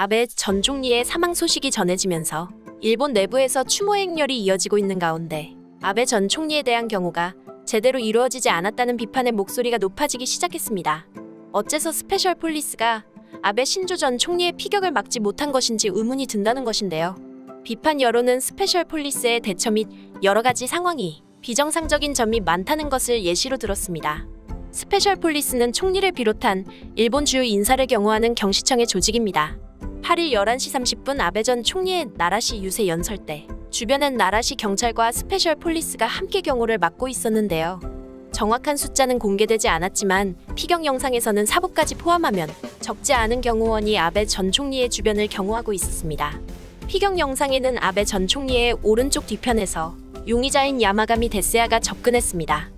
아베 전 총리의 사망 소식이 전해지면서 일본 내부에서 추모 행렬이 이어지고 있는 가운데 아베 전 총리에 대한 경호가 제대로 이루어지지 않았다는 비판의 목소리가 높아지기 시작했습니다. 어째서 스페셜 폴리스가 아베 신조 전 총리의 피격을 막지 못한 것인지 의문이 든다는 것인데요. 비판 여론은 스페셜 폴리스의 대처 및 여러 가지 상황이 비정상적인 점이 많다는 것을 예시로 들었습니다. 스페셜 폴리스는 총리를 비롯한 일본 주요 인사를 경호하는 경시청의 조직입니다. 8일 11시 30분 아베 전 총리의 나라시 유세 연설 때 주변엔 나라시 경찰과 스페셜 폴리스가 함께 경호를 맡고 있었는데요. 정확한 숫자는 공개되지 않았지만 피격 영상에서는 사복까지 포함하면 적지 않은 경호원이 아베 전 총리의 주변을 경호하고 있었습니다. 피격 영상에는 아베 전 총리의 오른쪽 뒤편에서 용의자인 야마가미 데스야가 접근했습니다.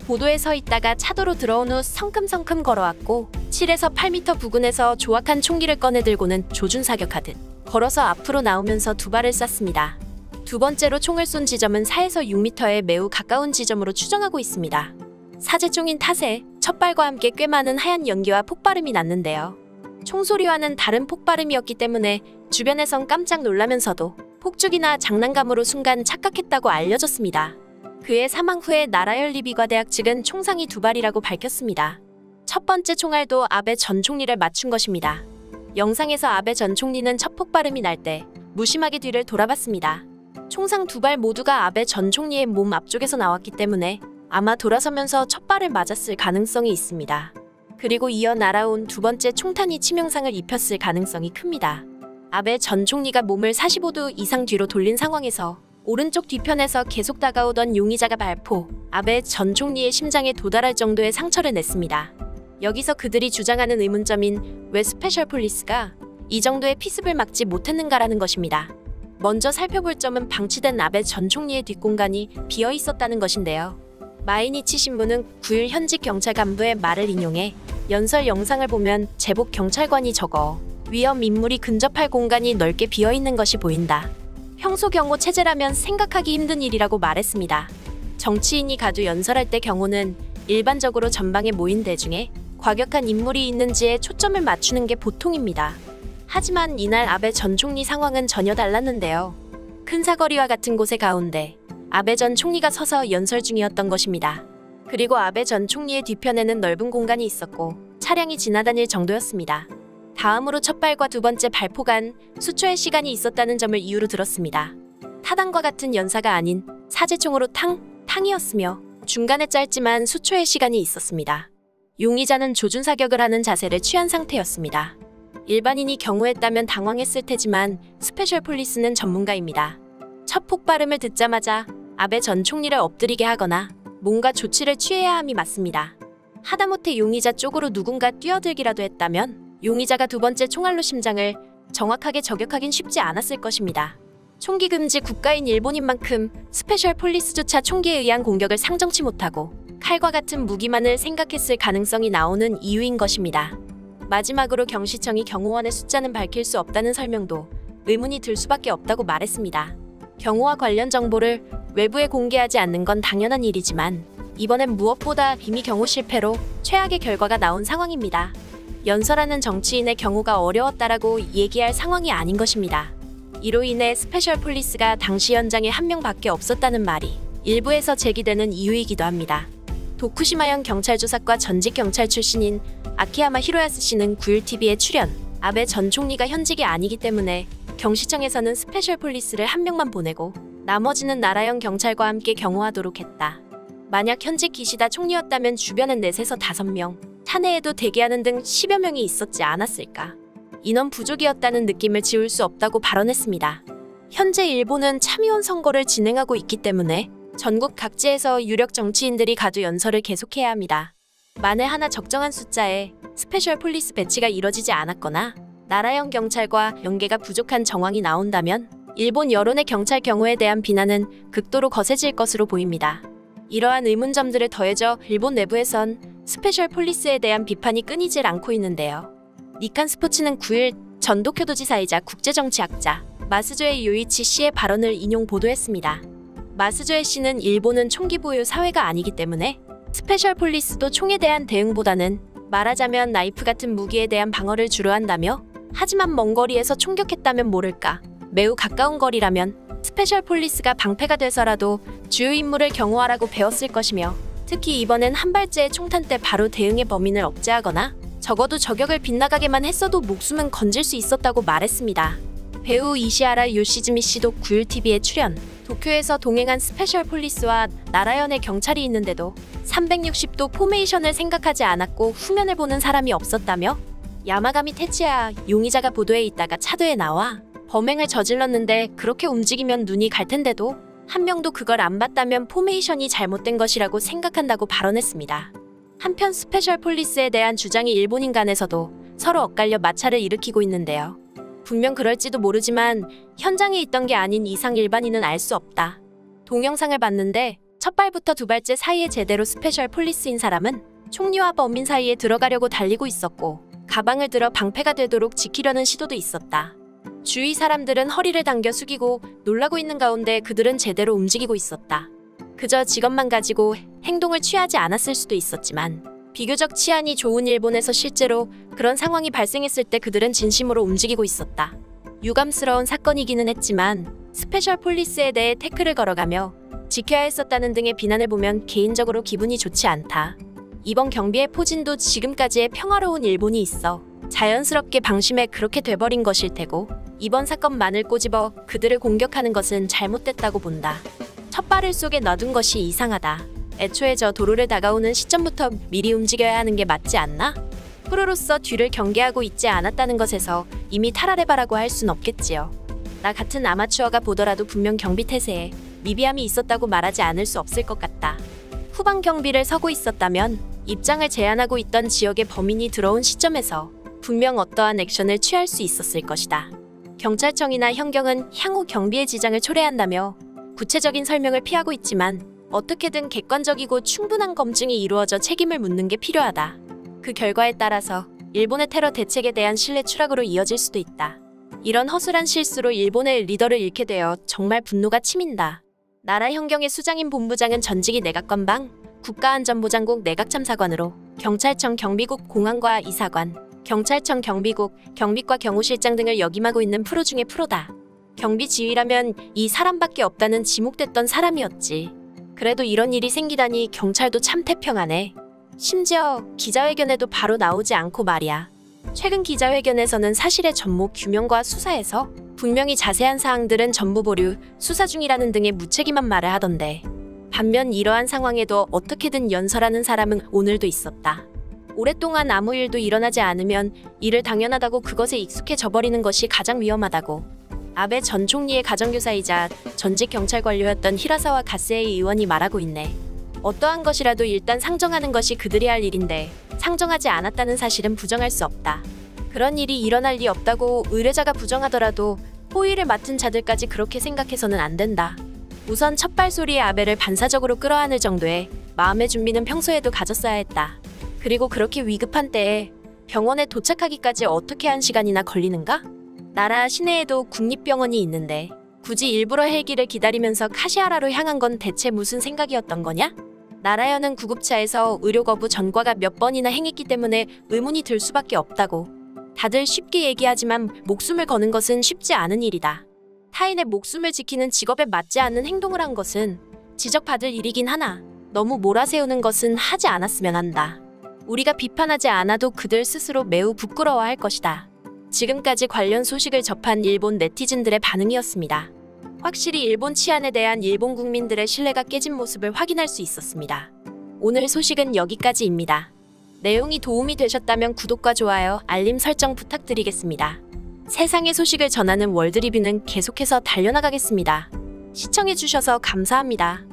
보도에 서 있다가 차도로 들어온 후 성큼성큼 걸어왔고 7에서 8m 부근에서 조악한 총기를 꺼내 들고는 조준사격하듯 걸어서 앞으로 나오면서 두 발을 쐈습니다. 두 번째로 총을 쏜 지점은 4에서 6m에 매우 가까운 지점으로 추정하고 있습니다. 사제총인 탓에 첫 발과 함께 꽤 많은 하얀 연기와 폭발음이 났는데요. 총소리와는 다른 폭발음이었기 때문에 주변에선 깜짝 놀라면서도 폭죽이나 장난감으로 순간 착각했다고 알려졌습니다. 그의 사망 후에 나라열 리비과대학 측은 총상이 두 발이라고 밝혔습니다. 첫 번째 총알도 아베 전 총리를 맞춘 것입니다. 영상에서 아베 전 총리는 첫 폭발음이 날 때 무심하게 뒤를 돌아봤습니다. 총상 두 발 모두가 아베 전 총리의 몸 앞쪽에서 나왔기 때문에 아마 돌아서면서 첫 발을 맞았을 가능성이 있습니다. 그리고 이어 날아온 두 번째 총탄이 치명상을 입혔을 가능성이 큽니다. 아베 전 총리가 몸을 45도 이상 뒤로 돌린 상황에서 오른쪽 뒤편에서 계속 다가오던 용의자가 발포, 아베 전 총리의 심장에 도달할 정도의 상처를 냈습니다. 여기서 그들이 주장하는 의문점인 왜 스페셜 폴리스가 이 정도의 피습을 막지 못했는가라는 것입니다. 먼저 살펴볼 점은 방치된 아베 전 총리의 뒷공간이 비어 있었다는 것인데요. 마이니치 신문은 9일 현직 경찰 간부의 말을 인용해 연설 영상을 보면 제복 경찰관이 적어 위험 인물이 근접할 공간이 넓게 비어 있는 것이 보인다. 평소 경호 체제라면 생각하기 힘든 일이라고 말했습니다. 정치인이 가도 연설할 때 경호는 일반적으로 전방에 모인 대중에 과격한 인물이 있는지에 초점을 맞추는 게 보통입니다. 하지만 이날 아베 전 총리 상황은 전혀 달랐는데요. 큰 사거리와 같은 곳의 가운데 아베 전 총리가 서서 연설 중이었던 것입니다. 그리고 아베 전 총리의 뒤편에는 넓은 공간이 있었고 차량이 지나다닐 정도였습니다. 다음으로 첫 발과 두 번째 발포 간 수초의 시간이 있었다는 점을 이유로 들었습니다. 타당과 같은 연사가 아닌 사제총으로 탕이었으며 중간에 짧지만 수초의 시간이 있었습니다. 용의자는 조준사격을 하는 자세를 취한 상태였습니다. 일반인이 경호했다면 당황했을 테지만 스페셜 폴리스는 전문가입니다. 첫 폭발음을 듣자마자 아베 전 총리를 엎드리게 하거나 뭔가 조치를 취해야 함이 맞습니다. 하다못해 용의자 쪽으로 누군가 뛰어들기라도 했다면 용의자가 두 번째 총알로 심장을 정확하게 저격하긴 쉽지 않았을 것입니다. 총기 금지 국가인 일본인 만큼 스페셜 폴리스조차 총기에 의한 공격을 상정치 못하고 칼과 같은 무기만을 생각했을 가능성이 나오는 이유인 것입니다. 마지막으로 경시청이 경호원의 숫자는 밝힐 수 없다는 설명도 의문이 들 수밖에 없다고 말했습니다. 경호와 관련 정보를 외부에 공개하지 않는 건 당연한 일이지만 이번엔 무엇보다 비미 경호 실패로 최악의 결과가 나온 상황입니다. 연설하는 정치인의 경호가 어려웠다라고 얘기할 상황이 아닌 것입니다. 이로 인해 스페셜 폴리스가 당시 현장에 한 명밖에 없었다는 말이 일부에서 제기되는 이유이기도 합니다. 도쿠시마현 경찰조사과 전직 경찰 출신인 아키야마 히로야스 씨는 9일 TV에 출연, 아베 전 총리가 현직이 아니기 때문에 경시청에서는 스페셜 폴리스를 한 명만 보내고 나머지는 나라형 경찰과 함께 경호하도록 했다. 만약 현직 기시다 총리였다면 주변엔 4에서 5명, 탄해에도 대기하는 등 10여 명이 있었지 않았을까. 인원 부족이었다는 느낌을 지울 수 없다고 발언했습니다. 현재 일본은 참의원 선거를 진행하고 있기 때문에 전국 각지에서 유력 정치인들이 가두 연설을 계속해야 합니다. 만에 하나 적정한 숫자의 스페셜 폴리스 배치가 이뤄지지 않았거나 나라형 경찰과 연계가 부족한 정황이 나온다면 일본 여론의 경찰 경호에 대한 비난은 극도로 거세질 것으로 보입니다. 이러한 의문점들을 더해져 일본 내부에선 스페셜 폴리스에 대한 비판이 끊이질 않고 있는데요. 니칸 스포츠는 9일 전 도쿄도지사이자 국제정치학자 마스조에 요이치 씨의 발언을 인용 보도했습니다. 마스조에 씨는 일본은 총기 보유 사회가 아니기 때문에 스페셜 폴리스도 총에 대한 대응보다는 말하자면 나이프 같은 무기에 대한 방어를 주로 한다며 하지만 먼 거리에서 총격했다면 모를까. 매우 가까운 거리라면 스페셜 폴리스가 방패가 돼서라도 주요 인물을 경호하라고 배웠을 것이며, 특히 이번엔 한 발제의 총탄 때 바로 대응해 범인을 억제하거나 적어도 저격을 빗나가게만 했어도 목숨은 건질 수 있었다고 말했습니다. 배우 이시하라 요시즈미 씨도 구율TV에 출연. 도쿄에서 동행한 스페셜 폴리스와 나라연의 경찰이 있는데도 360도 포메이션을 생각하지 않았고 후면을 보는 사람이 없었다며, 야마가미 테츠야 용의자가 보도에 있다가 차도에 나와 범행을 저질렀는데 그렇게 움직이면 눈이 갈 텐데도 한 명도 그걸 안 봤다면 포메이션이 잘못된 것이라고 생각한다고 발언했습니다. 한편 스페셜 폴리스에 대한 주장이 일본인 간에서도 서로 엇갈려 마찰을 일으키고 있는데요. 분명 그럴지도 모르지만 현장에 있던 게 아닌 이상 일반인은 알 수 없다. 동영상을 봤는데 첫 발부터 두 발째 사이에 제대로 스페셜 폴리스인 사람은 총리와 범인 사이에 들어가려고 달리고 있었고, 가방을 들어 방패가 되도록 지키려는 시도도 있었다. 주위 사람들은 허리를 당겨 숙이고 놀라고 있는 가운데 그들은 제대로 움직이고 있었다. 그저 직업만 가지고 행동을 취하지 않았을 수도 있었지만, 비교적 치안이 좋은 일본에서 실제로 그런 상황이 발생했을 때 그들은 진심으로 움직이고 있었다. 유감스러운 사건이기는 했지만 스페셜 폴리스에 대해 태클을 걸어가며 지켜야 했었다는 등의 비난을 보면 개인적으로 기분이 좋지 않다. 이번 경비의 포진도 지금까지의 평화로운 일본이 있어 자연스럽게 방심해 그렇게 돼버린 것일 테고, 이번 사건만을 꼬집어 그들을 공격하는 것은 잘못됐다고 본다. 첫 발을 속에 놔둔 것이 이상하다. 애초에 저 도로를 다가오는 시점부터 미리 움직여야 하는 게 맞지 않나? 프로로서 뒤를 경계하고 있지 않았다는 것에서 이미 탈하레바라고 할 순 없겠지요. 나 같은 아마추어가 보더라도 분명 경비 태세에 미비함이 있었다고 말하지 않을 수 없을 것 같다. 후방 경비를 서고 있었다면 입장을 제한하고 있던 지역에 범인이 들어온 시점에서 분명 어떠한 액션을 취할 수 있었을 것이다. 경찰청이나 현경은 향후 경비의 지장을 초래한다며 구체적인 설명을 피하고 있지만, 어떻게든 객관적이고 충분한 검증이 이루어져 책임을 묻는 게 필요하다. 그 결과에 따라서 일본의 테러 대책에 대한 신뢰 추락으로 이어질 수도 있다. 이런 허술한 실수로 일본의 리더를 잃게 되어 정말 분노가 치민다. 나라 현경의 수장인 본부장은 전직이 내각관방, 국가안전보장국 내각참사관으로 경찰청 경비국 공안과 이사관, 경찰청 경비국, 경비과 경호실장 등을 역임하고 있는 프로 중의 프로다. 경비 지휘라면 이 사람밖에 없다는 지목됐던 사람이었지. 그래도 이런 일이 생기다니 경찰도 참 태평하네. 심지어 기자회견에도 바로 나오지 않고 말이야. 최근 기자회견에서는 사실의 전모 규명과 수사에서 분명히 자세한 사항들은 전부 보류, 수사 중이라는 등의 무책임한 말을 하던데, 반면 이러한 상황에도 어떻게든 연설하는 사람은 오늘도 있었다. 오랫동안 아무 일도 일어나지 않으면 이를 당연하다고 그것에 익숙해져 버리는 것이 가장 위험하다고 아베 전 총리의 가정교사이자 전직 경찰 관료였던 히라사와 가스에이 의원이 말하고 있네. 어떠한 것이라도 일단 상정하는 것이 그들이 할 일인데 상정하지 않았다는 사실은 부정할 수 없다. 그런 일이 일어날 리 없다고 의뢰자가 부정하더라도 호의를 맡은 자들까지 그렇게 생각해서는 안 된다. 우선 첫 발소리에 아베를 반사적으로 끌어안을 정도의 마음의 준비는 평소에도 가졌어야 했다. 그리고 그렇게 위급한 때에 병원에 도착하기까지 어떻게 1시간이나 걸리는가? 나라 시내에도 국립병원이 있는데 굳이 일부러 헬기를 기다리면서 카시하라로 향한 건 대체 무슨 생각이었던 거냐? 나라연은 구급차에서 의료 거부 전과가 몇 번이나 행했기 때문에 의문이 들 수밖에 없다고. 다들 쉽게 얘기하지만 목숨을 거는 것은 쉽지 않은 일이다. 타인의 목숨을 지키는 직업에 맞지 않는 행동을 한 것은 지적받을 일이긴 하나 너무 몰아세우는 것은 하지 않았으면 한다. 우리가 비판하지 않아도 그들 스스로 매우 부끄러워할 것이다. 지금까지 관련 소식을 접한 일본 네티즌들의 반응이었습니다. 확실히 일본 치안에 대한 일본 국민들의 신뢰가 깨진 모습을 확인할 수 있었습니다. 오늘 소식은 여기까지입니다. 내용이 도움이 되셨다면 구독과 좋아요, 알림 설정 부탁드리겠습니다. 세상의 소식을 전하는 월드리뷰는 계속해서 달려나가겠습니다. 시청해주셔서 감사합니다.